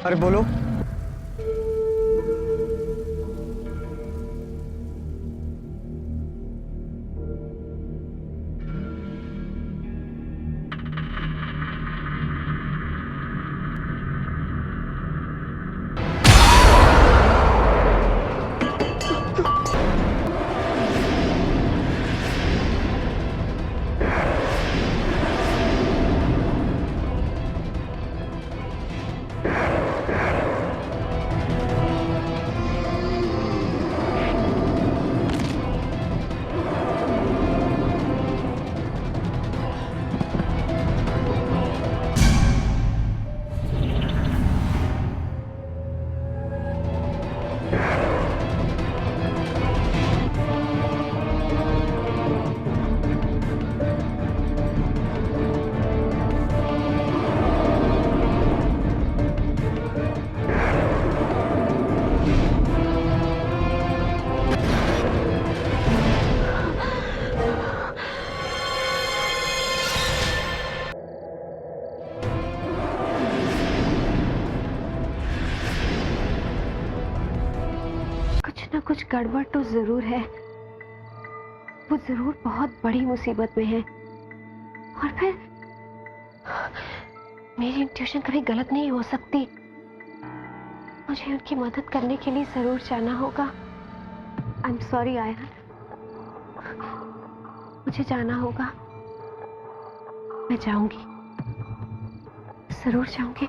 अरे बोलो। कुछ गड़बड़ तो जरूर है। वो जरूर बहुत बड़ी मुसीबत में है। और फिर मेरी इंट्यूशन कभी गलत नहीं हो सकती। मुझे उनकी मदद करने के लिए जरूर जाना होगा। आई एम सॉरी आयरन, मुझे जाना होगा। मैं जाऊंगी, जरूर जाऊंगी।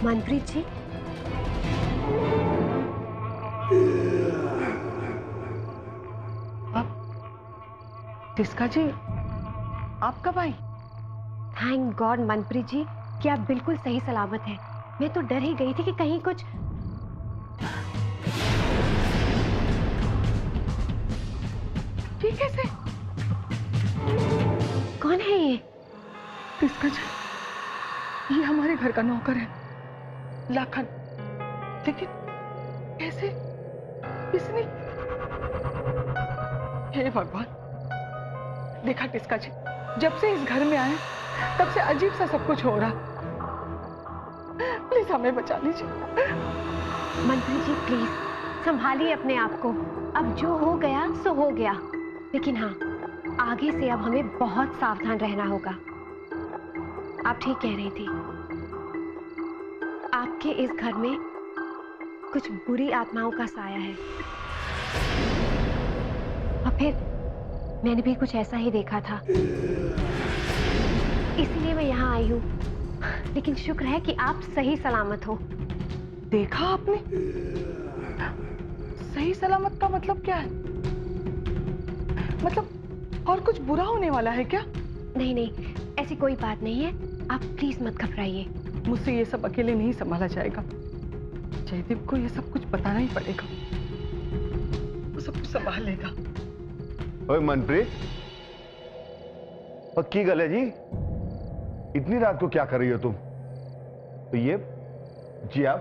मनप्रीत जी, टिस्का जी, आप कब आई? थैंक गॉड मनप्रीत जी कि आप बिल्कुल सही सलामत हैं। मैं तो डर ही गई थी कि कहीं कुछ। ये कैसे? कौन है ये? टिस्का जी, ये हमारे घर का नौकर है, लाखन। लेकिन कैसे? इसने? हे भगवान! देखा टिस्का जी, जब से इस घर में आए तब से अजीब सा सब कुछ हो रहा। प्लीज हमें बचा लीजिए। मनप्रीत जी प्लीज संभालिए अपने आप को। अब जो हो गया सो हो गया, लेकिन हाँ, आगे से अब हमें बहुत सावधान रहना होगा। आप ठीक कह रही थी, आपके इस घर में कुछ बुरी आत्माओं का साया है। और फिर मैंने भी कुछ ऐसा ही देखा था, इसीलिए मैं यहाँ आई हूँ। लेकिन शुक्र है कि आप सही सलामत हो। देखा आपने? सही सलामत का मतलब क्या है? मतलब और कुछ बुरा होने वाला है क्या? नहीं नहीं, ऐसी कोई बात नहीं है, आप प्लीज मत घबराइए। मुझसे ये सब अकेले नहीं संभाला जाएगा। जयदीप को ये सब कुछ बताना ही पड़ेगा। वो सब कुछ संभाल लेगा। ओए मनप्रीत, पक्की गल है जी, इतनी रात को क्या कर रही हो तुम? तो ये जी आप?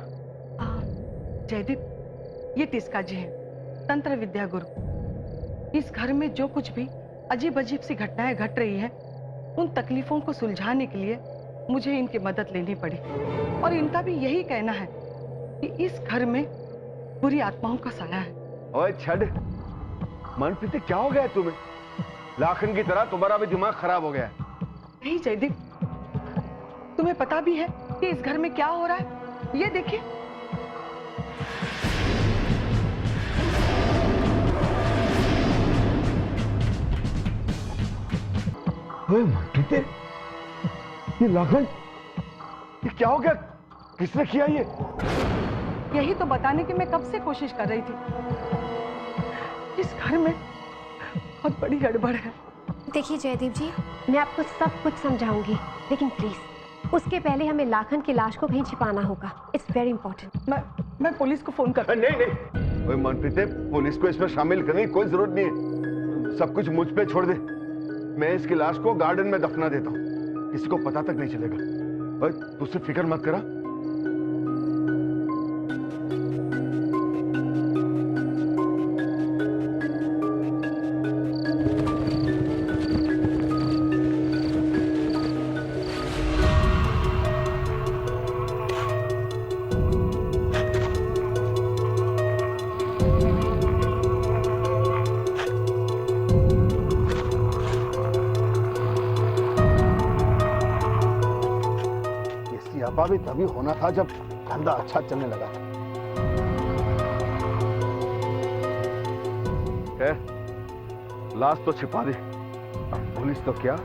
जयदीप, ये तिस्का जी है, तंत्र विद्या गुरु। इस घर में जो कुछ भी अजीब अजीब सी घटनाएं घट रही है, उन तकलीफों को सुलझाने के लिए मुझे इनकी मदद लेनी पड़ी। और इनका भी यही कहना है कि इस घर में बुरी आत्माओं का साया है। ओए छड़, मनप्रीत क्या हो गया है तुम्हें? लाखन की तरह तुम्हारा भी दिमाग खराब हो गया है। नहीं जयदीप, तुम्हें पता भी है कि इस घर में क्या हो रहा है? ये देखिए। ओए मनप्रीत, ये लाखन, ये क्या हो गया? किसने किया ये? यही तो बताने की मैं कब से कोशिश कर रही थी। इस घर में बहुत बड़ी गड़बड़ है। देखिए जयदीप जी, मैं आपको सब कुछ समझाऊंगी, लेकिन प्लीज उसके पहले हमें लाखन की लाश को कहीं छिपाना होगा। It's very important. मैं पुलिस को फोन कर। नहीं नहीं, ओए मनप्रीत, पुलिस को इसमें शामिल करने की कोई जरूरत नहीं है। सब कुछ मुझ पे छोड़ दे। मैं इसकी लाश को गार्डन में दफना देता हूँ, किसी को पता तक नहीं चलेगा। ओए तू सिर्फ फिक्र मत करा। भी तभी होना था जब धंधा अच्छा चलने लगा था। लाश तो छिपा दी, अब पुलिस तो क्या,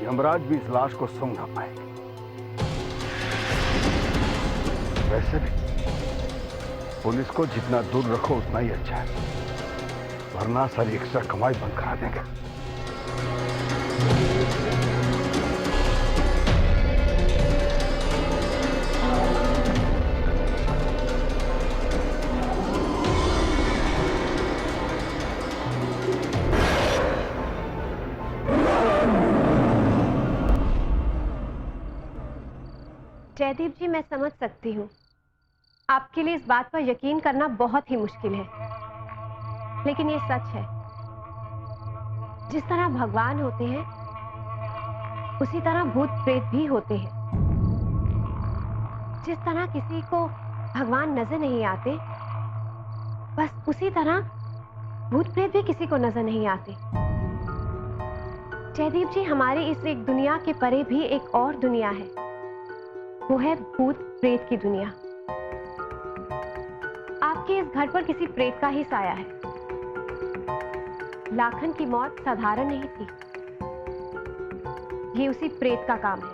यमराज भी इस लाश को सूंघ ना पाएंगे। वैसे भी पुलिस को जितना दूर रखो उतना ही अच्छा है, वरना सारी एक्स्ट्रा कमाई बंद करा देंगे। जयदीप जी, मैं समझ सकती हूँ आपके लिए इस बात पर यकीन करना बहुत ही मुश्किल है, लेकिन ये सच है। जिस तरह भगवान होते हैं उसी तरह भूत प्रेत भी होते हैं। जिस तरह किसी को भगवान नजर नहीं आते, बस उसी तरह भूत प्रेत भी किसी को नजर नहीं आते। जयदीप जी, हमारी इस एक दुनिया के परे भी एक और दुनिया है, वो है भूत प्रेत की दुनिया। आपके इस घर पर किसी प्रेत का ही साया है। लाखन की मौत साधारण नहीं थी, ये उसी प्रेत का काम है।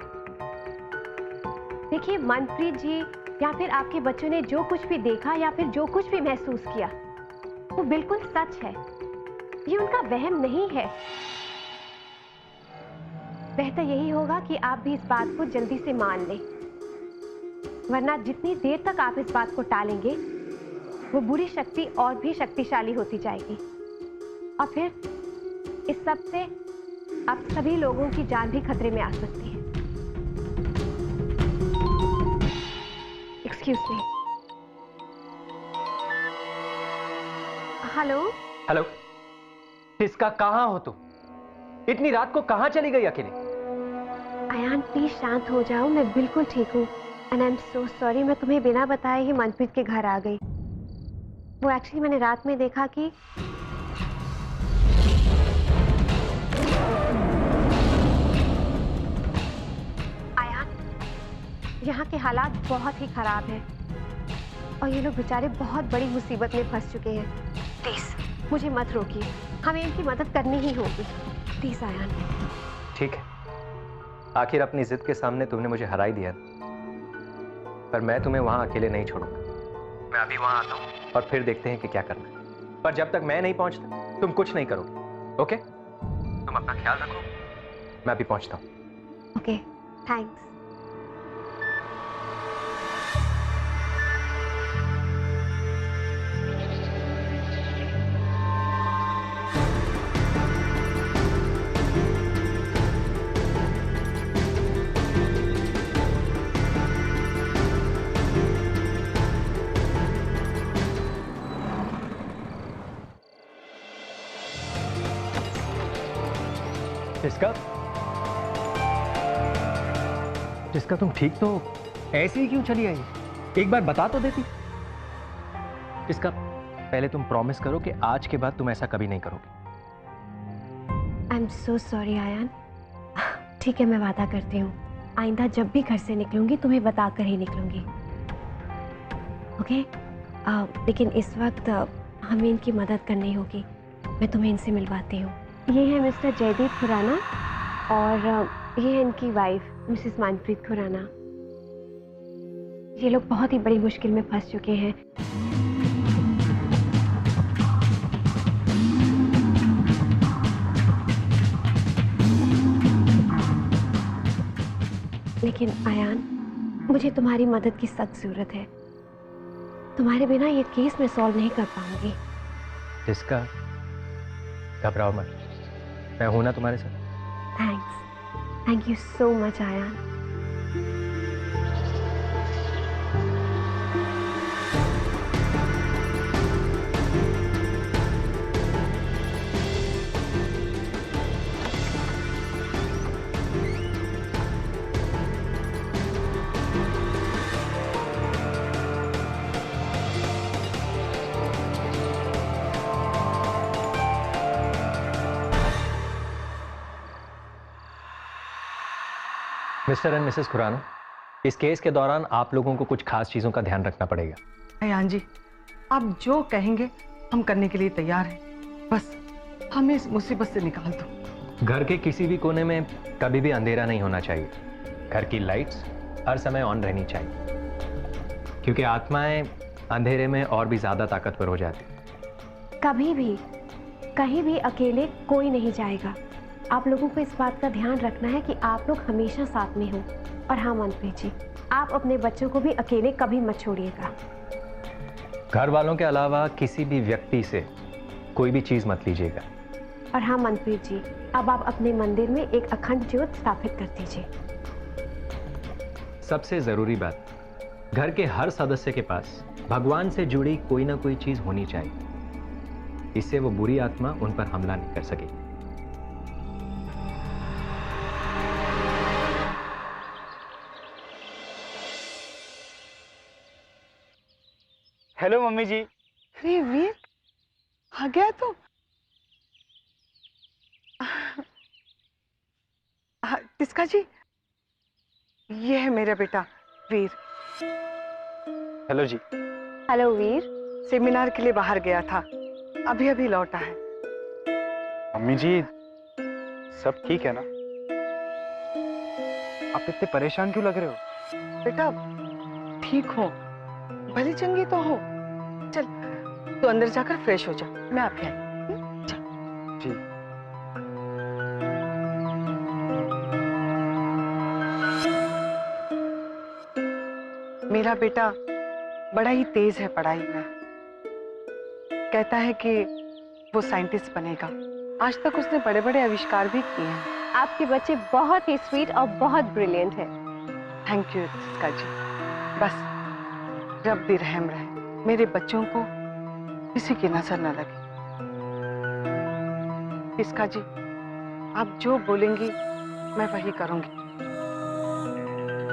देखिए मनप्रीत जी या फिर आपके बच्चों ने जो कुछ भी देखा या फिर जो कुछ भी महसूस किया, वो बिल्कुल सच है, ये उनका वहम नहीं है। बेहतर यही होगा कि आप भी इस बात को जल्दी से मान लें, वरना जितनी देर तक आप इस बात को टालेंगे, वो बुरी शक्ति और भी शक्तिशाली होती जाएगी और फिर इस सब से आप सभी लोगों की जान भी खतरे में आ सकती है। Excuse me. हेलो हेलो, इसका कहाँ हो तुम? इतनी रात को कहाँ चली गई अकेले? अयान प्लीज शांत हो जाओ, मैं बिल्कुल ठीक हूँ। And I am so sorry, मैं तुम्हें बिना बताए ही मनप्रीत के घर आ गई। वो एक्चुअली मैंने रात में देखा कि अयान, यहाँ के हालात बहुत ही खराब हैं और ये लोग बेचारे बहुत बड़ी मुसीबत में फंस चुके हैं। प्लीज मुझे मत रोकिए, हमें इनकी मदद करनी ही होगी। प्लीज अयान। ठीक है, आखिर अपनी जिद के सामने तुमने मुझे हरा ही दिया, पर मैं तुम्हें वहां अकेले नहीं छोड़ूंगा। मैं अभी वहां आता हूँ। और फिर देखते हैं कि क्या करना है। पर जब तक मैं नहीं पहुंचता तुम कुछ नहीं करोगे, ओके? तुम अपना ख्याल रखो, मैं अभी पहुंचता हूं। Okay, thanks. जिसका तुम ठीक तो ऐसे ही क्यों चली आई? एक बार बता तो देती। जिसका पहले तुम प्रॉमिस करो कि आज के बाद तुम ऐसा कभी नहीं करोगे। I am so sorry Ayaan. ठीक है, मैं वादा करती हूँ आइंदा जब भी घर से निकलूंगी तुम्हें बताकर ही निकलूंगी, ओके? लेकिन इस वक्त हमें इनकी मदद करनी होगी। मैं तुम्हें इनसे मिलवाती हूँ। ये है मिस्टर जयदीप खुराना और ये है इनकी वाइफ मिसेस मनप्रीत खुराना। ये लोग बहुत ही बड़ी मुश्किल में फंस चुके हैं। लेकिन आयान, मुझे तुम्हारी मदद की सख्त जरूरत है। तुम्हारे बिना ये केस मैं सॉल्व नहीं कर पाऊंगी। जिसका घबराओ मत, मैं हूं ना तुम्हारे साथ। Thanks, thank you so much Ayaan. Mister and missus Khurana, इस केस के दौरान आप लोगों को कुछ खास चीजों का ध्यान रखना पड़ेगा। अयान जी, आप जो कहेंगे हम करने के लिए तैयार हैं। बस हमें इस मुसीबत से निकाल दो। घर के किसी भी कोने में कभी भी अंधेरा नहीं होना चाहिए। घर की लाइट्स हर समय ऑन रहनी चाहिए, क्योंकि आत्माएं अंधेरे में और भी ज्यादा ताकतवर हो जाती। कभी भी कहीं भी अकेले कोई नहीं जाएगा। आप लोगों को इस बात का ध्यान रखना है कि आप लोग हमेशा साथ में हो। और हाँ मनप्रीत जी, आप अपने बच्चों को भी अकेले कभी मत छोड़िएगा। घर वालों के अलावा किसी भी व्यक्ति से कोई भी चीज मत लीजिएगा। और हाँ मनप्रीत जी, अब आप अपने मंदिर में एक अखंड ज्योत स्थापित कर दीजिए। सबसे जरूरी बात, घर के हर सदस्य के पास भगवान से जुड़ी कोई ना कोई चीज होनी चाहिए। इससे वो बुरी आत्मा उन पर हमला नहीं कर सकेगी। हेलो मम्मी जी। अरे वीर, आ गया तो। किसका जी? ये है मेरा बेटा वीर। हेलो जी। हेलो वीर। सेमिनार के लिए बाहर गया था, अभी अभी लौटा है। मम्मी जी, सब ठीक है ना? आप इतने परेशान क्यों लग रहे हो? बेटा ठीक हो, भली चंगी तो हो। चल तू अंदर जाकर फ्रेश हो जा, मैं आपके आई। चल। जी। मेरा बेटा बड़ा ही तेज है पढ़ाई में। कहता है कि वो साइंटिस्ट बनेगा। आज तक उसने बड़े बड़े आविष्कार भी किए हैं। आपके बच्चे बहुत ही स्वीट और बहुत ब्रिलियंट हैं। थैंक यू जिसका जी। बस रब भी रहम रहे, मेरे बच्चों को किसी की नजर न लगे। इसका जी, आप जो बोलेंगी मैं वही करूंगी।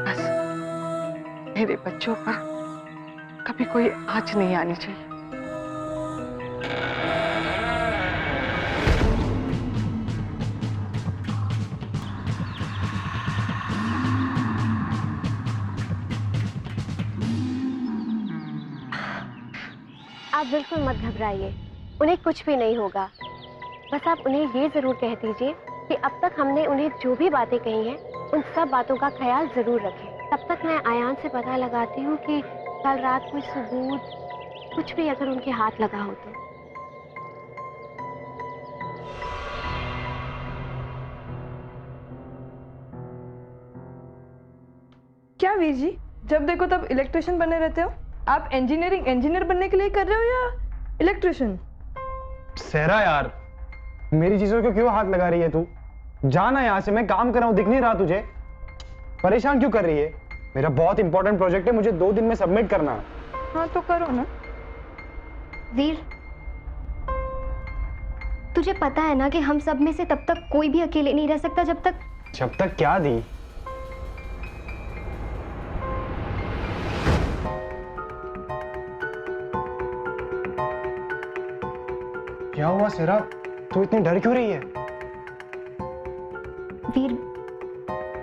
बस मेरे बच्चों पर कभी कोई आंच नहीं आनी चाहिए। आप बिल्कुल मत घबराइए, उन्हें कुछ भी नहीं होगा। बस आप उन्हें ये जरूर कह दीजिए कि अब तक हमने उन्हें जो भी बातें कही हैं उन सब बातों का ख्याल जरूर रखें। तब तक मैं आयान से पता लगाती हूँ कि कल रात कोई सबूत कुछ भी अगर उनके हाथ लगा हो तो। क्या वीर जी, जब देखो तब इलेक्ट्रिशियन बने रहते हो? आप इंजीनियरिंग इंजीनियर बनने के लिए कर रहे हो या इलेक्ट्रिशियन? सहरा यार, मेरी चीजों को क्यों हाथ लगा रही है तू? जाना यहाँ से, मैं काम कर रहा हूँ, दिख नहीं रहा तुझे? परेशान क्यों कर रही है? मेरा बहुत इंपॉर्टेंट प्रोजेक्ट है, मुझे 2 दिन में सबमिट करना है। हाँ तो करो ना। वीर, तुझे पता है ना कि हम सब में से तब तक कोई भी अकेले नहीं रह सकता जब तक क्या दी? क्या हुआ सेरा? तू इतनी डर क्यों रही है? वीर,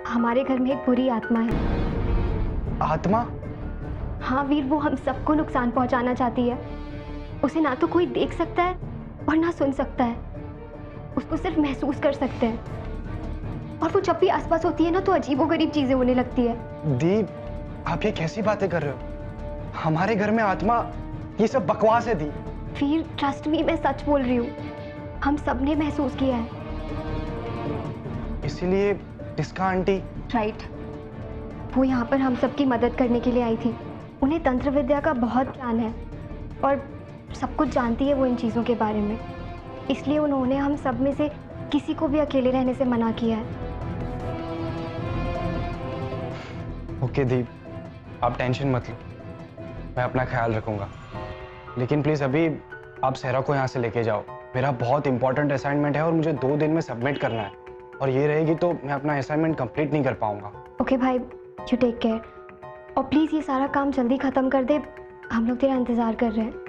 हमारे घर में एक बुरी आत्मा है। आत्मा? हाँ वीर, वो हम सबको नुकसान पहुंचाना चाहती है। उसे ना तो कोई देख सकता है और ना सुन सकता है, उसको सिर्फ महसूस कर सकते हैं। और वो जब भी आसपास होती है ना तो अजीबोगरीब चीजें होने लगती है। दीप, आप ये कैसी बातें कर रहे हो? हमारे घर में आत्मा, ये सब बकवास है दी। वीर, ट्रस्ट मी, मैं सच बोल रही हूँ। हम सब ने महसूस किया है। इसीलिए इसका आंटी? राइट, वो यहाँ पर हम सबकी मदद करने के लिए आई थी। उन्हें तंत्र विद्या का बहुत ज्ञान है और सब कुछ जानती है वो इन चीज़ों के बारे में। इसलिए उन्होंने हम सब में से किसी को भी अकेले रहने से मना किया है। ओके दीप, आप टेंशन मत लो, मैं अपना ख्याल रखूंगा। लेकिन प्लीज अभी आप सहरा को यहाँ से लेके जाओ। मेरा बहुत इंपॉर्टेंट असाइनमेंट है और मुझे 2 दिन में सबमिट करना है, और ये रहेगी तो मैं अपना असाइनमेंट कंप्लीट नहीं कर पाऊंगा। ओके भाई, यू टेक केयर। और प्लीज़ ये सारा काम जल्दी ख़त्म कर दे, हम लोग तेरा इंतज़ार कर रहे हैं।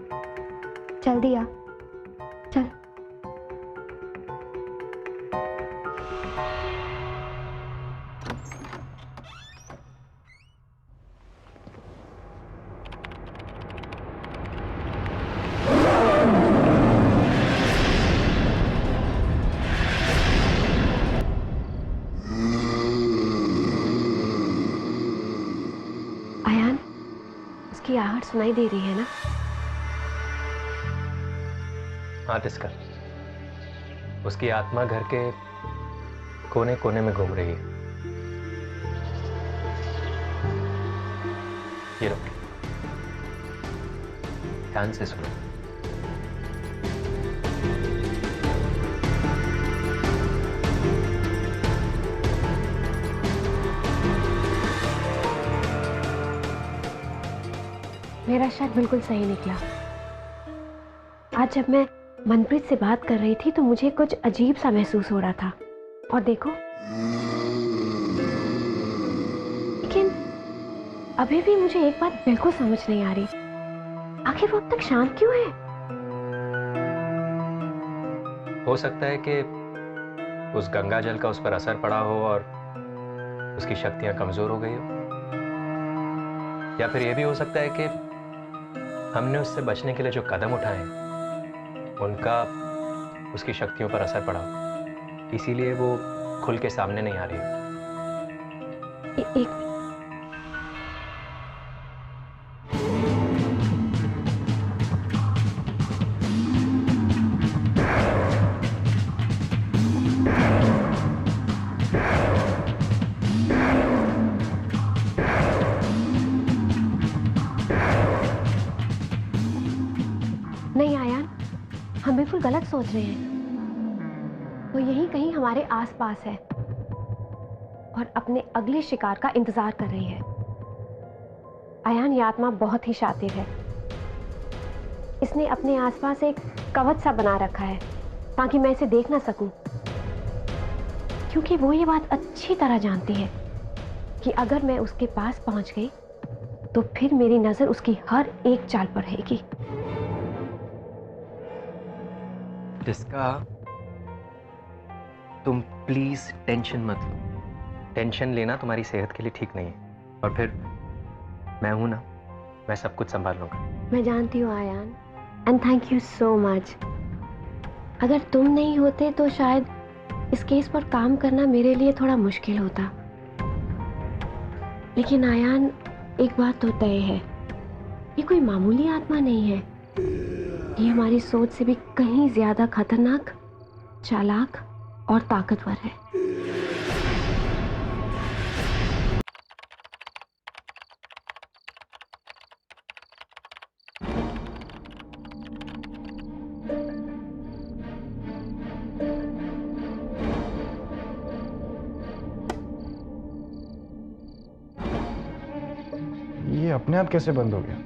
जल्दी आ, चल। आयान, उसकी आहट सुनाई दे रही है ना? हाँ तिस्कर, उसकी आत्मा घर के कोने कोने में घूम रही है। ये लो, ध्यान से सुनो। मेरा शक बिल्कुल सही निकला। आज जब मैं मनप्रीत से बात कर रही थी तो मुझे कुछ अजीब सा महसूस हो रहा था, और देखो, लेकिन अभी भी मुझे एक बात बिल्कुल समझ नहीं आ रही, आखिर वो अब तक शांत क्यों है? हो सकता है कि उस गंगा जल का उस पर असर पड़ा हो और उसकी शक्तियां कमजोर हो गई हो, या फिर यह भी हो सकता है कि हमने उससे बचने के लिए जो कदम उठाए उनका उसकी शक्तियों पर असर पड़ा, इसीलिए वो खुल के सामने नहीं आ रही। एक नहीं आयान, हम बिल्कुल गलत सोच रहे हैं। वो यहीं कहीं हमारे आसपास है और अपने अगले शिकार का इंतजार कर रही है। आयान, ये आत्मा बहुत ही शातिर है। इसने अपने आसपास एक कवच सा बना रखा है ताकि मैं इसे देख ना सकूं, क्योंकि वो ये बात अच्छी तरह जानती है कि अगर मैं उसके पास पहुंच गई तो फिर मेरी नजर उसकी हर एक चाल पर रहेगी। जिसका तुम प्लीज टेंशन मत लो। टेंशन लेना तुम्हारी सेहत के लिए ठीक नहीं है, और फिर मैं हूं ना, मैं सब कुछ संभाल लूंगा। मैं जानती हूँ Ayaan, and thank you so much. अगर तुम नहीं होते तो शायद इस केस पर काम करना मेरे लिए थोड़ा मुश्किल होता। लेकिन आयान, एक बात तो तय है, ये कोई मामूली आत्मा नहीं है। ये हमारी सोच से भी कहीं ज्यादा खतरनाक, चालाक और ताकतवर है। ये अपने आप कैसे बंद हो गया?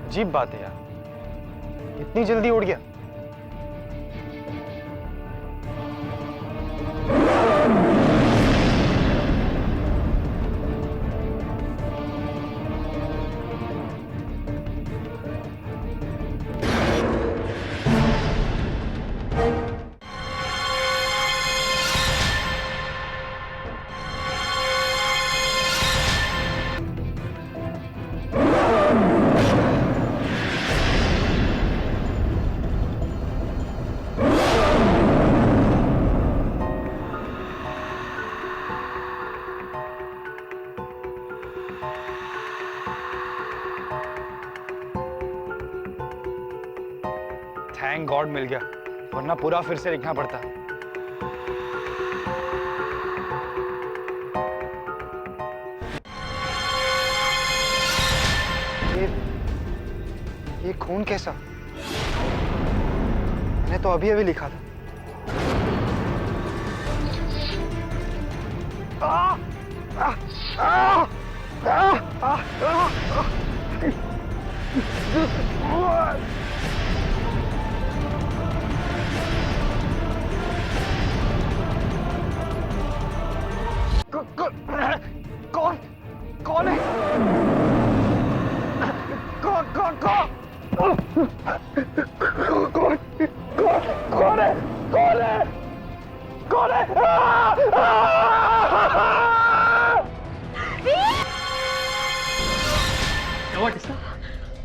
अजीब बात है यार, इतनी जल्दी उड़ गया। थैंक गॉड मिल गया, वरना पूरा फिर से लिखना पड़ता। ये खून कैसा? मैंने तो अभी अभी लिखा था। कौन कौन है? कौन कौन कौन कौन कौन है? कौन है? कौन है?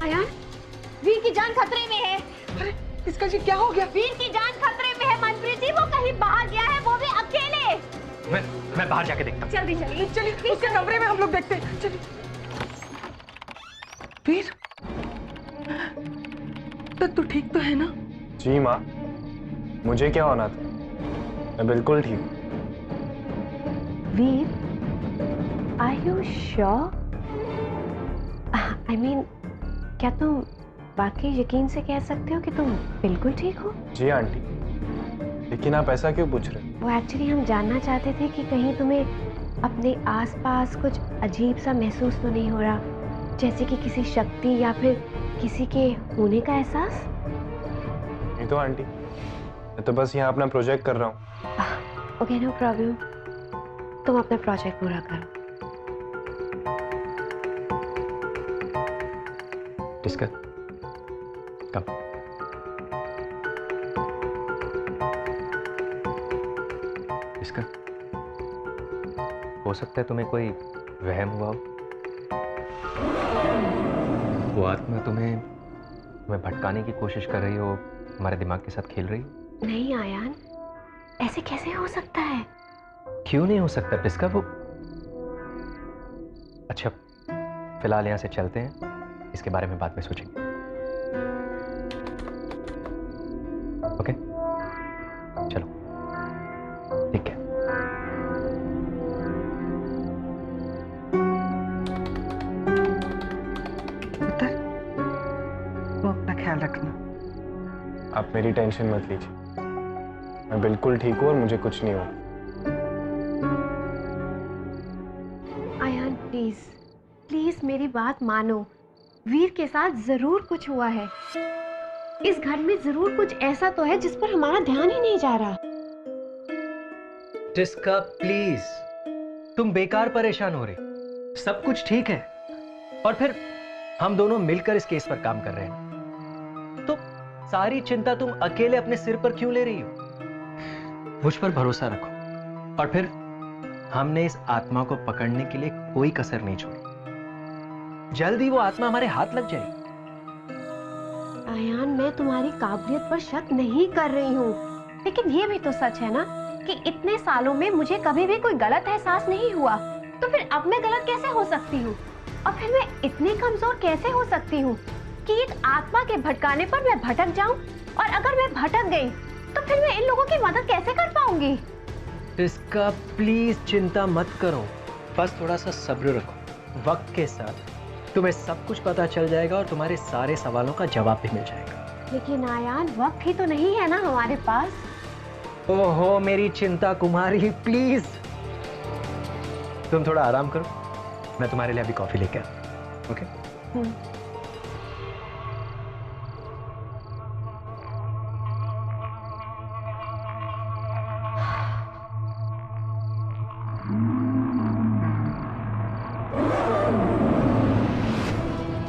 आयान, वीर की जान खतरे में है। अरे इसका जी क्या हो गया? वीर की जान खतरे में है मनप्रीत जी, वो कहीं बाहर गया है, वो भी अकेले। मैं बाहर जाके देखता हूँ। जल्दी चलिए। चलिए उसके कमरे में हम लोग देखते हैं। चलिए। वीर, तू ठीक तो है ना? जी माँ, मुझे क्या होना था, मैं बिल्कुल ठीक हूँ। Veer, are you sure? I mean, क्या तुम वाकई यकीन से कह सकते हो कि तुम बिल्कुल ठीक हो? जी आंटी, लेकिन आप ऐसा क्यों पूछ रहे? वो एक्चुअली हम जानना चाहते थे कि कहीं तुम्हें अपने आसपास कुछ अजीब सा महसूस तो नहीं हो रहा, जैसे कि किसी शक्ति या फिर किसी के होने का एहसास? नहीं तो आंटी, मैं तो बस यहाँ अपना प्रोजेक्ट कर रहा हूँ। ओके, नो प्रॉब्लम, तुम अपना प्रोजेक्ट पूरा करो। डिस्कस कब? डिस्कस, हो सकता है तुम्हें कोई वहम हुआ हो। वो आत्मा तुम्हें भटकाने की कोशिश कर रही हो, हमारे दिमाग के साथ खेल रही हो। नहीं आयान, ऐसे कैसे हो सकता है? क्यों नहीं हो सकता डिस्का? वो अच्छा, फिलहाल यहाँ से चलते हैं, इसके बारे में बाद में सोचेंगे। ओके, चलो, ठीक है। पुत्र, वो अपना ख्याल रखना। आप मेरी टेंशन मत लीजिए, मैं बिल्कुल ठीक हूँ और मुझे कुछ नहीं हुआ। आयान प्लीज, प्लीज मेरी बात मानो, वीर के साथ जरूर कुछ हुआ है। इस घर में जरूर कुछ ऐसा तो है जिस पर हमारा ध्यान ही नहीं जा रहा। टिस्का प्लीज, तुम बेकार परेशान हो रही, सब कुछ ठीक है। और फिर हम दोनों मिलकर इस केस पर काम कर रहे हैं, तो सारी चिंता तुम अकेले अपने सिर पर क्यों ले रही हो? मुझ पर भरोसा रखो। और फिर हमने इस आत्मा को पकड़ने के लिए कोई कसर नहीं छोड़ी। जल्दी वो आत्मा हमारे हाथ लग जाएगी। आयान, मैं तुम्हारी काबिलियत पर शक नहीं कर रही हूँ, लेकिन ये भी तो सच है ना कि इतने सालों में मुझे कभी भी कोई गलत एहसास नहीं हुआ, तो फिर अब मैं गलत कैसे हो सकती हूँ? और फिर मैं इतनी कमजोर कैसे हो सकती हूँ कि एक आत्मा के भटकाने पर मैं भटक जाऊं? और अगर मैं भटक गई तो फिर मैं इन लोगों की मदद कैसे कर पाऊंगी? इसका प्लीज चिंता मत करो, बस थोड़ा सा सब्र रखो। वक्त के साथ तुम्हें सब कुछ पता चल जाएगा और तुम्हारे सारे सवालों का जवाब भी मिल जाएगा। लेकिन आयान, वक्त ही तो नहीं है ना हमारे पास। ओहो मेरी चिंता कुमारी, प्लीज तुम थोड़ा आराम करो, मैं तुम्हारे लिए अभी कॉफी लेके आता हूं। ओके?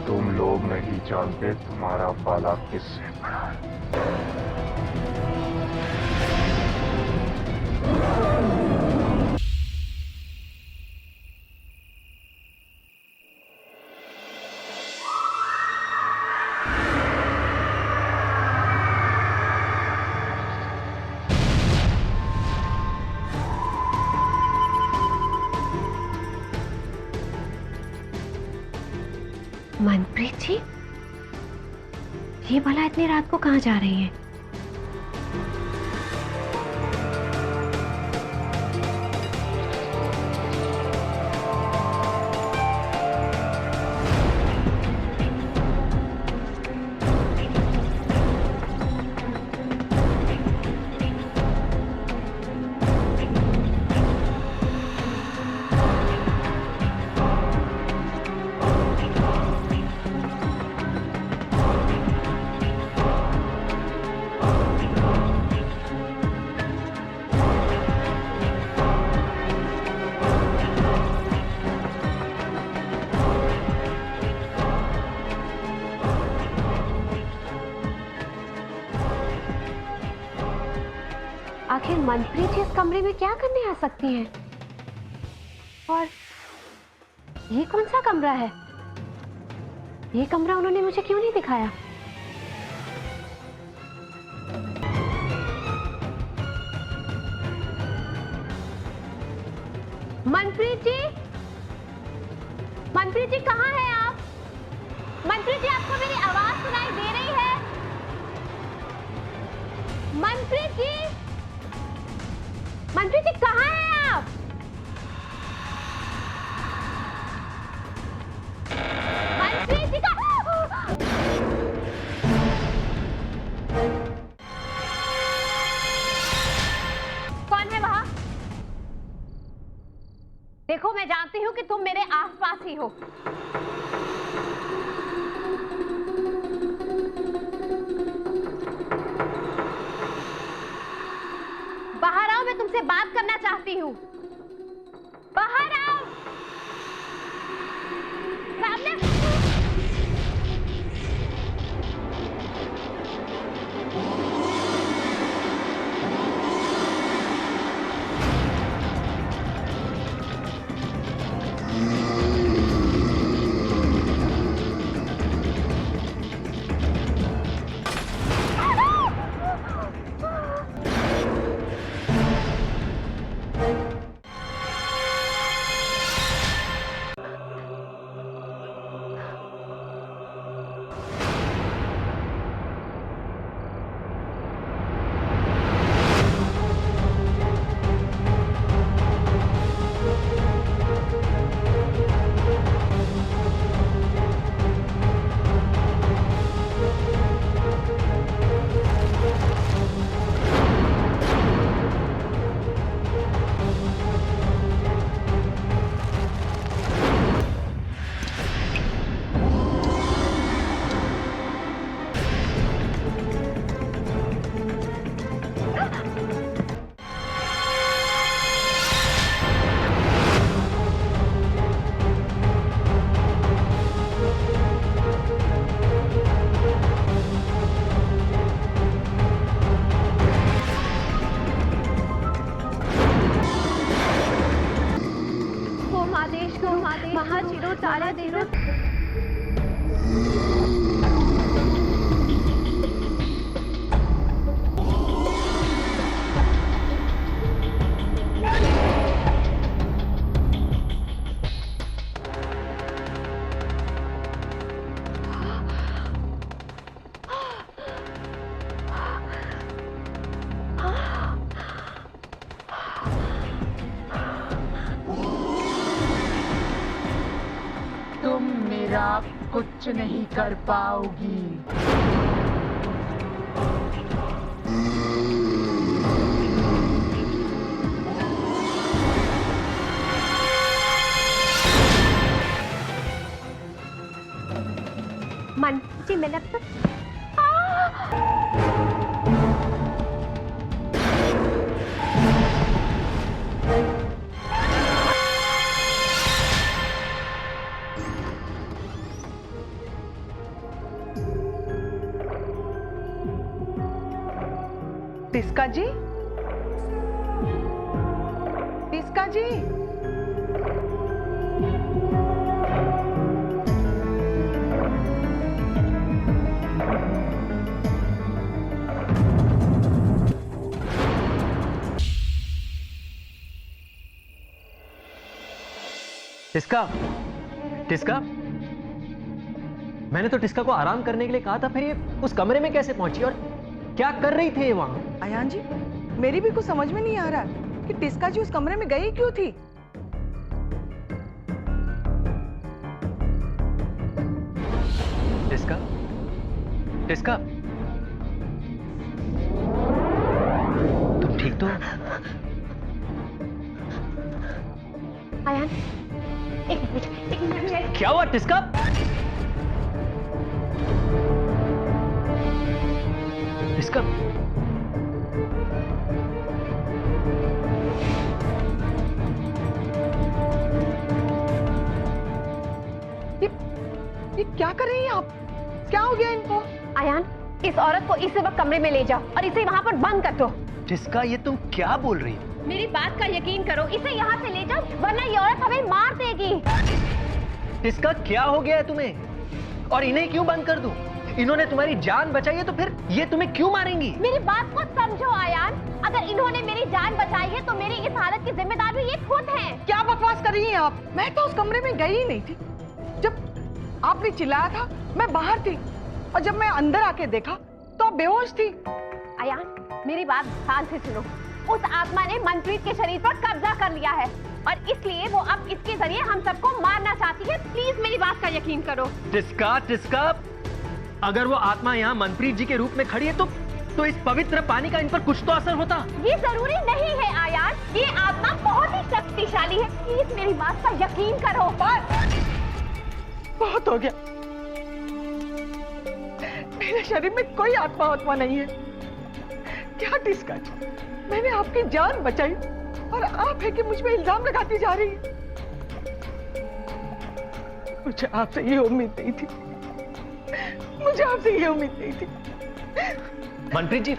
तुम लोग नहीं जानते तुम्हारा पाला किससे पड़ा है। मनप्रीत जी, ये भला इतनी रात को कहाँ जा रही है? आखिर मनप्रीत जी इस कमरे में क्या करने आ सकती हैं? और ये कौन सा कमरा है? ये कमरा उन्होंने मुझे क्यों नहीं दिखाया? मनप्रीत जी, मनप्रीत जी कहाँ हैं आप? मनप्रीत जी, आपको मेरी आवाज सुनाई दे रही है? मनप्रीत जी, मनप्रीत जी कहाँ हैं आप? मनप्रीत जी कहाँ? कौन है वहां? देखो, मैं जानती हूँ कि तुम मेरे आसपास ही हो। बाहर आओ, मैं तुमसे बात करना चाहती हूँ। बाहर आओ। सामने। आदेश को महाचिरो तारा देरो। तुम मेरा कुछ नहीं कर पाओगी। मन जी मैंने अब तक टिस्का जी, टिस्का जी, टिस्का, टिस्का, मैंने तो टिस्का को आराम करने के लिए कहा था, फिर ये उस कमरे में कैसे पहुंची और क्या कर रही थी वहां? अयान जी, मेरी भी कुछ समझ में नहीं आ रहा कि टिस्का जी उस कमरे में गई क्यों थी। टिस्का, टिस्का, तुम ठीक तो? आयान, एक मिनट। क्या हुआ टिस्का? टिस्का, ये क्या कर रही हैं आप? क्या हो गया इनको? आयान, इस औरत को इस वक्त कमरे में ले जाओ और इसे वहां पर बंद कर दो। टिस्का, ये तुम क्या बोल रही हो? मेरी बात का यकीन करो, इसे यहाँ से ले जाओ वरना ये औरत हमें मार देगी। टिस्का, क्या हो गया है तुम्हें? और इन्हें क्यों बंद कर दूं? इन्होंने तुम्हारी जान बचाई है तो फिर ये तुम्हें क्यों मारेंगी? मेरी बात को समझो आयान, अगर इन्होंने मेरी जान बचाई है तो मेरी इस हालत की जिम्मेदार भी ये खुद हैं। क्या बकवास कर रही हैं आप? मैं तो उस कमरे में गई ही नहीं थी। जब आपने चिल्लाया था मैं बाहर थी और जब मैं अंदर आके देखा तो आप बेहोश थी। आयान, मेरी बात ध्यान से सुनो। उस आत्मा ने मनप्रीत के शरीर पर कब्जा कर लिया है और इसलिए वो अब इसके जरिए हम सबको मारना चाहती है। प्लीज मेरी बात का यकीन करो। टिस्का, टिस्का, अगर वो आत्मा यहाँ मनप्रीत जी के रूप में खड़ी है तो इस पवित्र पानी का इन पर कुछ तो असर होता। ये जरूरी नहीं है आयान, ये आत्मा बहुत ही शक्तिशाली है। प्लीज मेरी बात का यकीन करो। बहुत हो गया, मेरे शरीर में कोई आत्मा नहीं है। क्या टिस्का जी, मैंने आपकी जान बचाई और आप है कि मुझ पे इल्जाम लगाती जा रही है। मुझे आपसे ये उम्मीद नहीं थी, मुझे आपसे ये उम्मीद नहीं थी। मनप्रीत जी,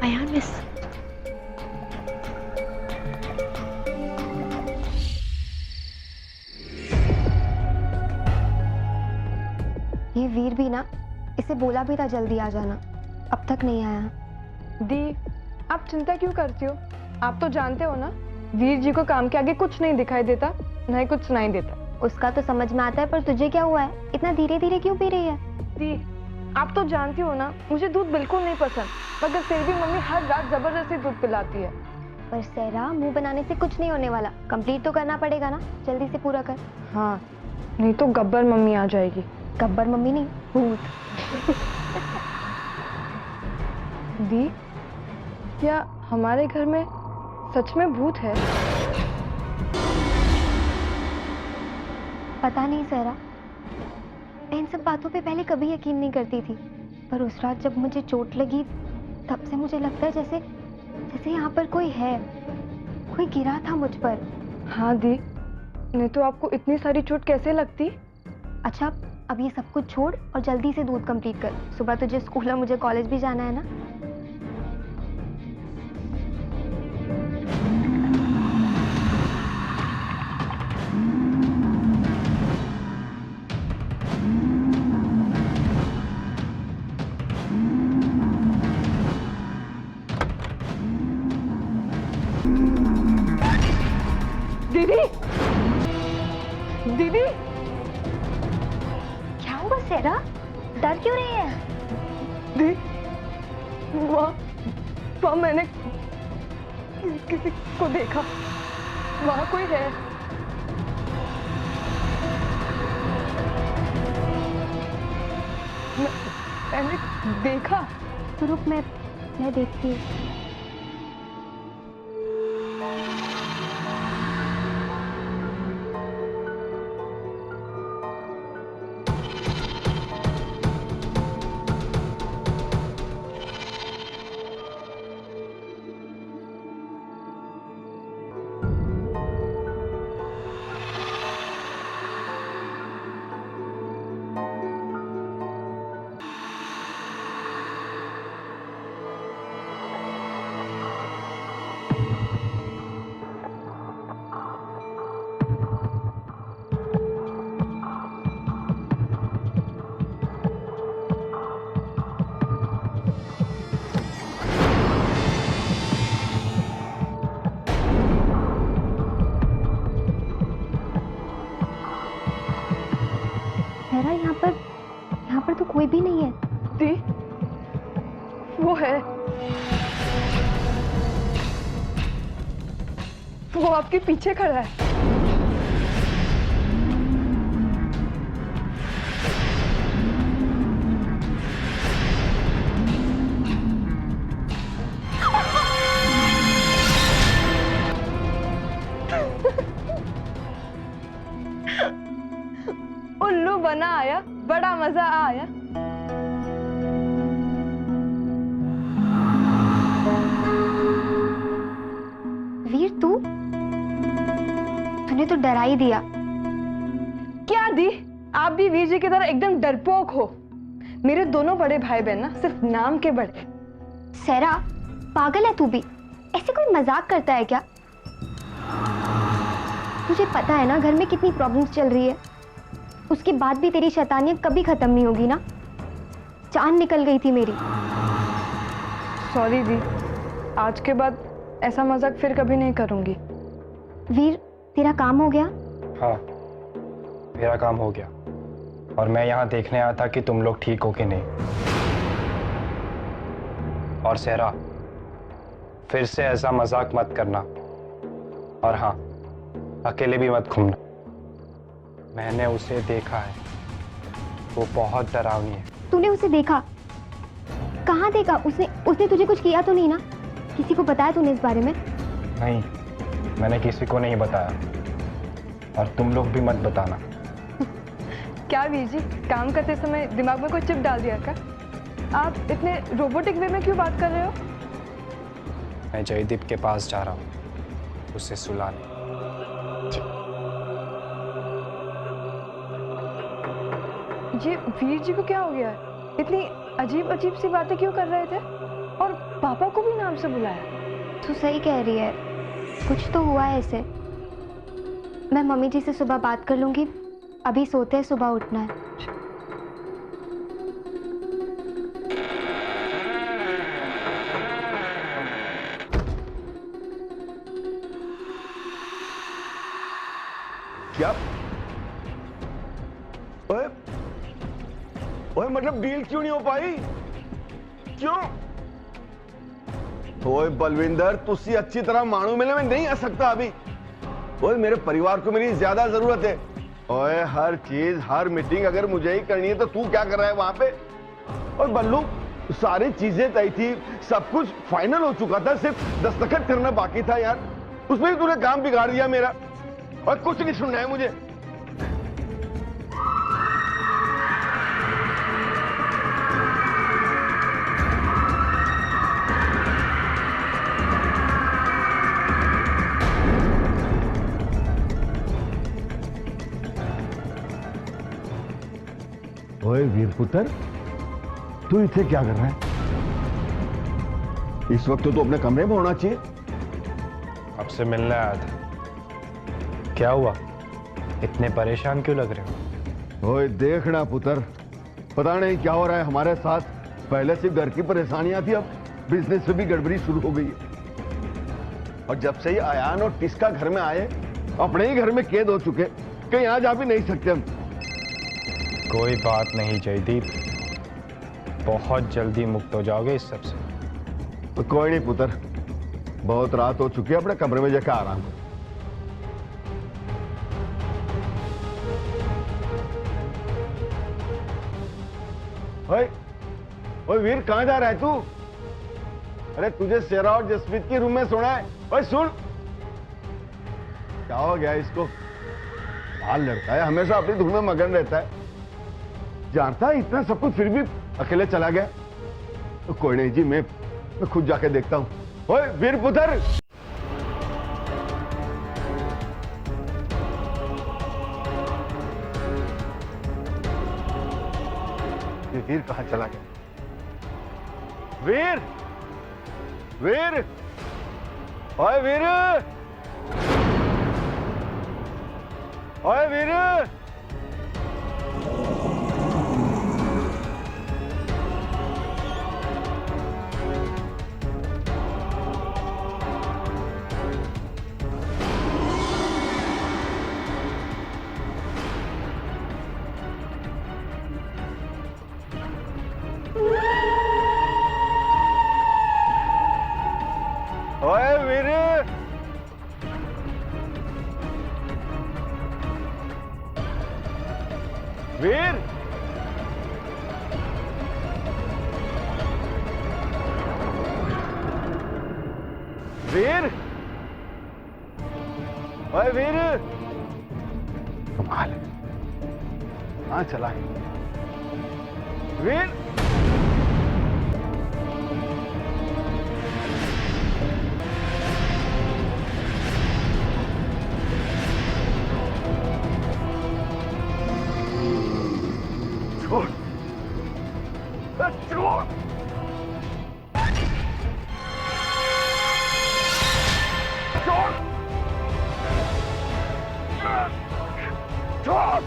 आयान मिस, ये वीर भी ना, इसे बोला भी था जल्दी आ जाना, अब तक नहीं आया। दी, आप चिंता क्यों करती हो? आप तो जानते हो ना, वीर जी को काम के आगे कुछ नहीं दिखाई देता, नहीं कुछ सुनाई देता। उसका तो समझ में आता है, पर तुझे क्या हुआ है? इतना धीरे धीरे क्यों पी रही है? दी, आप तो जानती हो ना, मुझे दूध बिल्कुल नहीं पसंद, मगर फिर भी मम्मी हर रात जबरदस्ती दूध पिलाती है। पर सहरा, मुंह बनाने से कुछ नहीं होने वाला, कंप्लीट तो करना पड़ेगा ना, जल्दी से पूरा कर। हाँ, नहीं तो गब्बर मम्मी आ जाएगी। गब्बर मम्मी नहीं, भूत। दी, क्या हमारे घर में सच में भूत है? पता नहीं सहरा, मैं इन सब बातों पे पहले कभी यकीन नहीं करती थी, पर उस रात जब मुझे चोट लगी तब से मुझे लगता है जैसे यहाँ पर कोई है, कोई गिरा था मुझ पर। हाँ दी, नहीं तो आपको इतनी सारी चोट कैसे लगती? अच्छा, अब ये सब कुछ छोड़ और जल्दी से दूध कंप्लीट कर, सुबह तुझे स्कूल और मुझे कॉलेज भी जाना है ना। दीदी, दीदी, क्या हुआ सेरा? डर क्यों रही है? दी, वहाँ मैंने किसी को देखा, वहाँ कोई है। मैंने देखा। तो रुक, मैं देखती हूँ। यहाँ पर तो कोई भी नहीं है। दी, वो है, वो आपके पीछे खड़ा है। उल्लू बना आया, बड़ा मजा आया। वीर, तूने तो डरा ही दिया। क्या दी, आप भी वीर जी की तरह एकदम डरपोक हो। मेरे दोनों बड़े भाई बहन ना सिर्फ नाम के बड़े। सेरा, पागल है तू भी? ऐसे कोई मजाक करता है क्या? तुझे पता है ना घर में कितनी प्रॉब्लम्स चल रही है, उसके बाद भी तेरी शैतानियत कभी खत्म नहीं होगी ना। जान निकल गई थी मेरी। सॉरी दी, आज के बाद ऐसा मजाक फिर कभी नहीं करूंगी। वीर, तेरा काम हो गया? हाँ, मेरा काम हो गया और मैं यहाँ देखने आया था कि तुम लोग ठीक हो कि नहीं। और सहरा, फिर से ऐसा मजाक मत करना, और हाँ, अकेले भी मत घूमना। मैंने उसे देखा है, वो बहुत डरावनी है। तूने उसे देखा? कहाँ देखा? उसने तुझे कुछ किया तो नहीं ना? किसी को बताया तूने इस बारे में? नहीं, मैंने किसी को नहीं बताया, और तुम लोग भी मत बताना। क्या वीर जी, काम करते समय दिमाग में कोई चिप डाल दिया क्या? आप इतने रोबोटिक वे में क्यों बात कर रहे हो? मैं जयदीप के पास जा रहा हूँ, उसे सुलाने। ये वीर जी को क्या हो गया? इतनी अजीब अजीब सी बातें क्यों कर रहे थे? और पापा को भी नाम से बुलाया। तू सही कह रही है, कुछ तो हुआ है इसे। मैं मम्मी जी से सुबह बात कर लूंगी। अभी सोते हैं, सुबह उठना है। क्या? ओए मतलब डील क्यों नहीं हो पाई? क्यों? ओए बलविंदर, तुसी अच्छी तरह मानू मेले में नहीं आ सकता अभी। ओए मेरे परिवार को मेरी ज्यादा जरूरत है। ओए हर चीज, हर मीटिंग अगर मुझे ही करनी है तो तू क्या कर रहा है वहां पे? और बल्लू, सारी चीजें तय थी, सब कुछ फाइनल हो चुका था, सिर्फ दस्तखत करना बाकी था यार। उसमें भी तूने काम बिगाड़ दिया मेरा, और कुछ नहीं सुनना है मुझे। ओए वीरपुत्र, तू इथे क्या कर रहा है? इस वक्त तो अपने कमरे में होना चाहिए। आपसे मिलने आया था। क्या हुआ, इतने परेशान क्यों लग रहे हो? ओए देखना पुत्र, पता नहीं क्या हो रहा है हमारे साथ। पहले सिर्फ घर की परेशानियां थी, अब बिजनेस में भी गड़बड़ी शुरू हो गई है। और जब से ये आयान और टिस्का घर में आए, अपने ही घर में कैद हो चुके, कहीं आ जा भी नहीं सकते हम। कोई बात नहीं जयदीप, बहुत जल्दी मुक्त हो जाओगे इस सब से। तो कोई नहीं पुत्र, बहुत रात हो चुकी है, अपने कमरे में जाकर आराम करो। ओए, ओए वीर, कहां जा रहा है तू? अरे तुझे शेरा और जसमीत की रूम में सोना है। ओए सुन, क्या हो गया इसको? बाल लड़का है, हमेशा अपनी धुन में मगन रहता है, जानता है इतना सब कुछ, फिर भी अकेले चला गया। तो कोई नहीं जी, मैं खुद जाके देखता हूं। ओए वीर पुत्र, ये वीर कहां चला गया? वीर, वीर, ओए वीर, ओए वीर, ओए वीर, वीर, वीर, ओए वीर, कमाल है, कहां चला है वीर? छोड़, छोड़, छोड़, छोड़,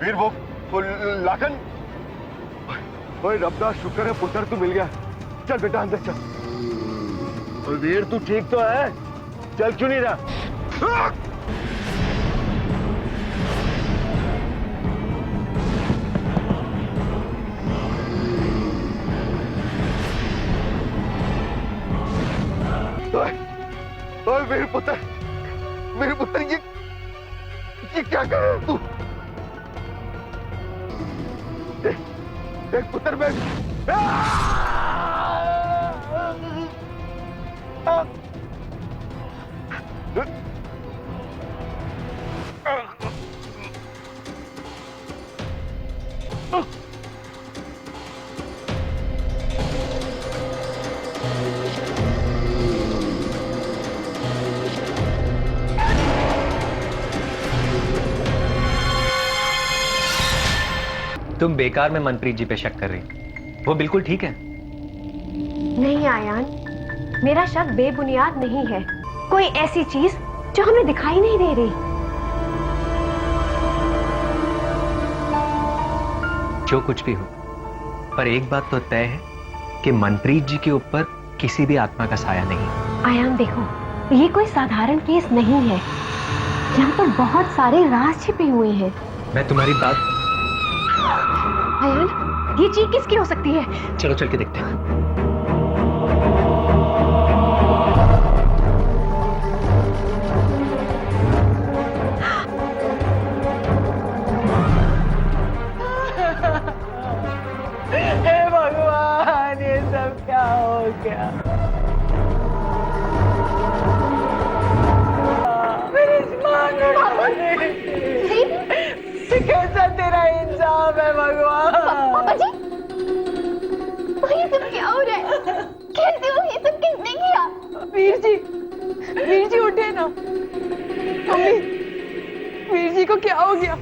वीर, वो लाखन, ओए रब का शुक्र है पुत्र तू मिल गया। चल बेटा अंदर चल। और वीर तू ठीक तो है? चल क्यों नहीं रहा? ओए वीर पुत्र, ये क्या कर रहा है तू? देख पुत्र, मैं तुम बेकार में मनप्रीत जी पे शक कर रही, वो बिल्कुल ठीक है। नहीं आयान, मेरा शक बेबुनियाद नहीं है। कोई ऐसी चीज जो हमें दिखाई नहीं दे रही। जो कुछ भी हो, पर एक बात तो तय है कि मनप्रीत जी के ऊपर किसी भी आत्मा का साया नहीं। आयान देखो, ये कोई साधारण केस नहीं है, यहाँ पर बहुत सारे राज छिपे हुए हैं। मैं तुम्हारी बात। आयान, ये चीज किसकी हो सकती है? चलो चल के देखते हैं। हे भगवान, ये सब क्या हो गया? मेरी कैसा तेरा इंसाफ है भगवान? पापा जी, ये सब क्या हो रहा है? कैसे हो? ये सब किसने किया? वीर जी उठे ना। मम्मी, वीर जी को क्या हो गया?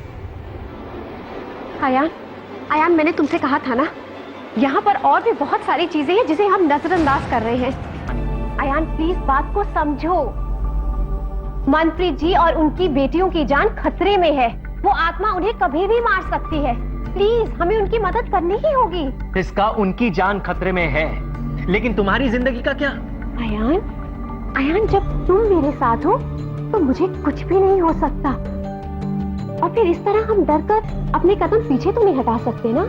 आयान, मैंने तुमसे कहा था ना, यहाँ पर और भी बहुत सारी चीजें हैं जिसे हम नजरअंदाज कर रहे हैं। आयान प्लीज बात को समझो। मनप्रीत जी और उनकी बेटियों की जान खतरे में है। वो आत्मा उन्हें कभी भी मार सकती है। प्लीज हमें उनकी मदद करनी ही होगी। इसका उनकी जान खतरे में है, लेकिन तुम्हारी जिंदगी का क्या? अयान, जब तुम मेरे साथ हो तो मुझे कुछ भी नहीं हो सकता। और फिर इस तरह हम डरकर अपने कदम पीछे तो नहीं हटा सकते ना।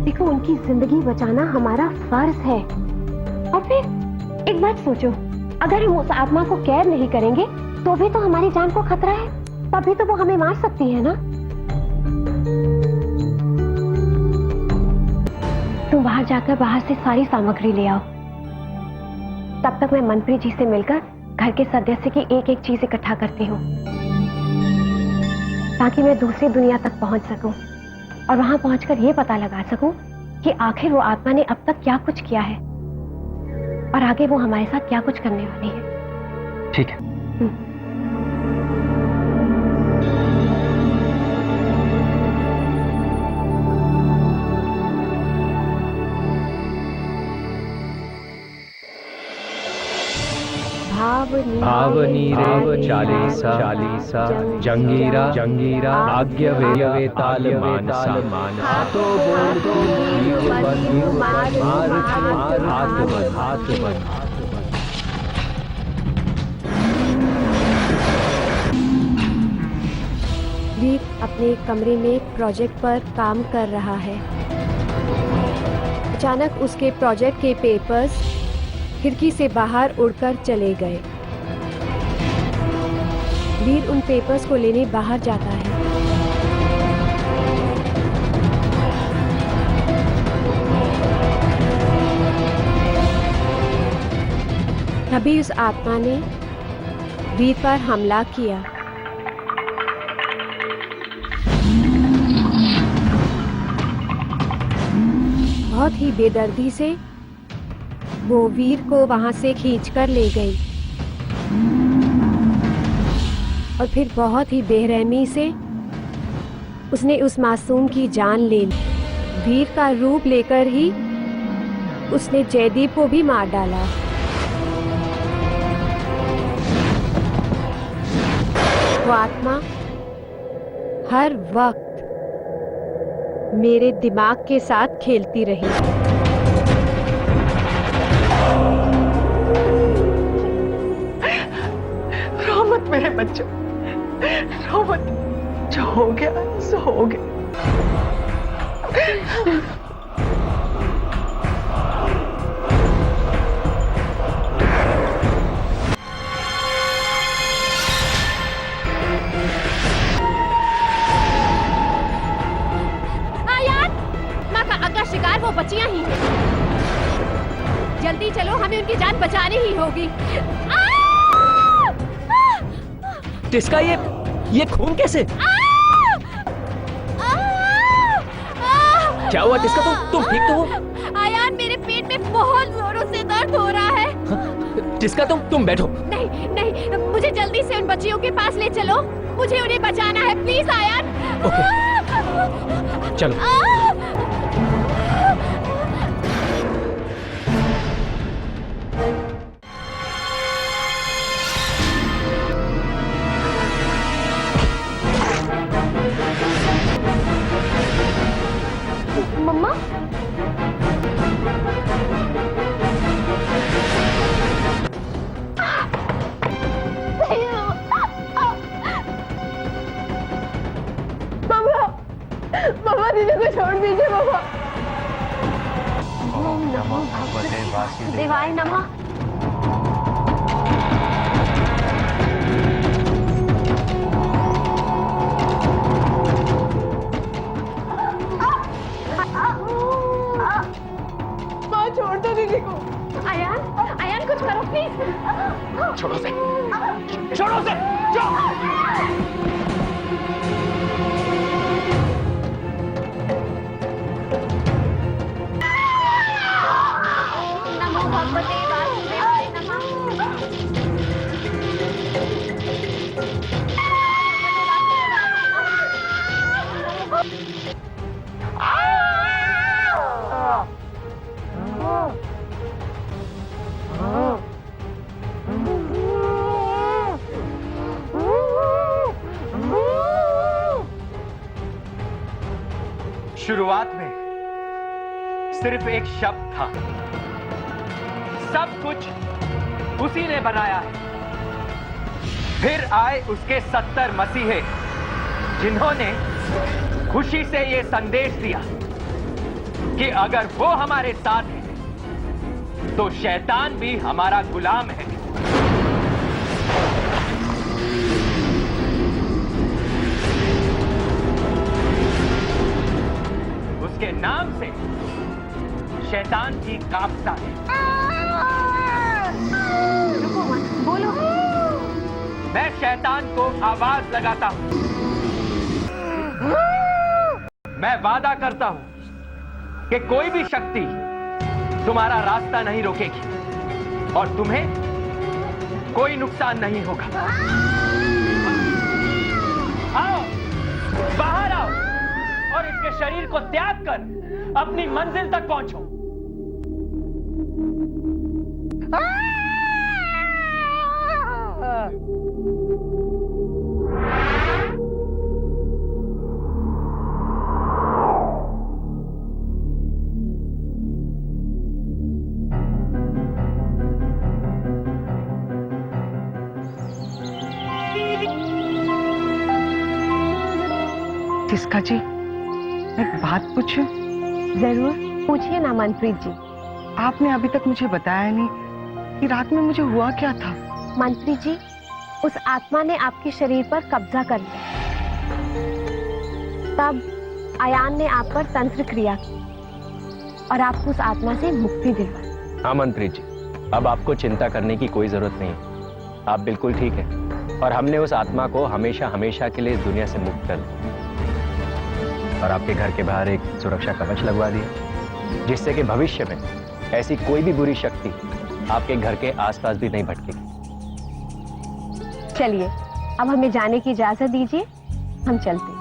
देखो, उनकी जिंदगी बचाना हमारा फर्ज है। और फिर एक बात सोचो, अगर हम उस आत्मा को कैद नहीं करेंगे तो भी तो हमारी जान को खतरा है, तभी तो वो हमें मार सकती है ना। तुम बाहर जाकर बाहर से सारी सामग्री ले आओ। तब तक मैं मनप्रीत जी से मिलकर घर के सदस्य की एक एक चीज इकट्ठा करती हूँ, ताकि मैं दूसरी दुनिया तक पहुंच सकूं और वहां पहुंचकर ये पता लगा सकूं कि आखिर वो आत्मा ने अब तक क्या कुछ किया है और आगे वो हमारे साथ क्या कुछ करने वाली है। ठीक है। भावनी रेव चालीसा जंगीरा आज्ञ वेताल मानसा तो बोल तो हाथ वीर अपने कमरे में प्रोजेक्ट पर काम कर रहा है। अचानक उसके प्रोजेक्ट के पेपर्स खिड़की से बाहर उड़कर चले गए। वीर उन पेपर्स को लेने बाहर जाता है। तभी उस आत्मा ने वीर पर हमला किया। बहुत ही बेदर्दी से वो वीर को वहां से खींचकर ले गई और फिर बहुत ही बेरहमी से उसने उस मासूम की जान ले ली। वीर का रूप लेकर ही उसने जयदीप को भी मार डाला। वो आत्मा हर वक्त मेरे दिमाग के साथ खेलती रही। रो मत मेरे बच्चों, रो मत। जो हो गया सो हो गया। शिकार वो बच्चियां ही हैं। जल्दी चलो, हमें उनकी जान बचानी ही होगी। टिस्का, ये खून कैसे? क्या हुआ टिस्का? तुम ठीक तो हो? आयान, मेरे पेट में बहुत जोरों से दर्द हो रहा है। टिस्का, तुम बैठो। नहीं, मुझे जल्दी से उन बच्चियों के पास ले चलो। मुझे उन्हें बचाना है, प्लीज आयान। ओके, चलो। मम्मा, मामा दीदी को छोड़ दीजिए मामा। ओम नमो भगवते वासुदेवाय नमः। माँ छोड़ दो दीदी को। आयान कुछ करो प्लीज। छोड़ो से, छोड़ो से, नमो भगवते वासुदेवाय शुरुआत में सिर्फ एक शब्द था, सब कुछ उसी ने बनाया है। फिर आए उसके 70 मसीहे, जिन्होंने खुशी से यह संदेश दिया कि अगर वो हमारे साथ है तो शैतान भी हमारा गुलाम है। उसके नाम से शैतान की कांपता है। रुको मत, बोलो। मैं शैतान को आवाज लगाता हूं। मैं वादा करता हूं कि कोई भी शक्ति तुम्हारा रास्ता नहीं रोकेगी और तुम्हें कोई नुकसान नहीं होगा। आओ, बाहर आओ और इसके शरीर को त्याग कर अपनी मंजिल तक पहुंचो। तिस्का जी, एक बात पूछूं? जरूर पूछिए ना मनप्रीत जी। आपने अभी तक मुझे बताया नहीं कि रात में मुझे हुआ क्या था। मनप्रीत जी, उस आत्मा ने आपके शरीर पर कब्जा कर लिया। तब अयान ने आप पर तंत्र क्रिया की और आपको उस आत्मा से मुक्ति दिलवाई। हाँ मनप्रीत जी, अब आपको चिंता करने की कोई जरूरत नहीं है। आप बिल्कुल ठीक हैं और हमने उस आत्मा को हमेशा हमेशा के लिए इस दुनिया से मुक्त कर दिया और आपके घर के बाहर एक सुरक्षा कवच लगवा दिया, जिससे कि भविष्य में ऐसी कोई भी बुरी शक्ति आपके घर के आसपास भी नहीं भटकेगी। चलिए, अब हमें जाने की इजाजत दीजिए, हम चलते हैं।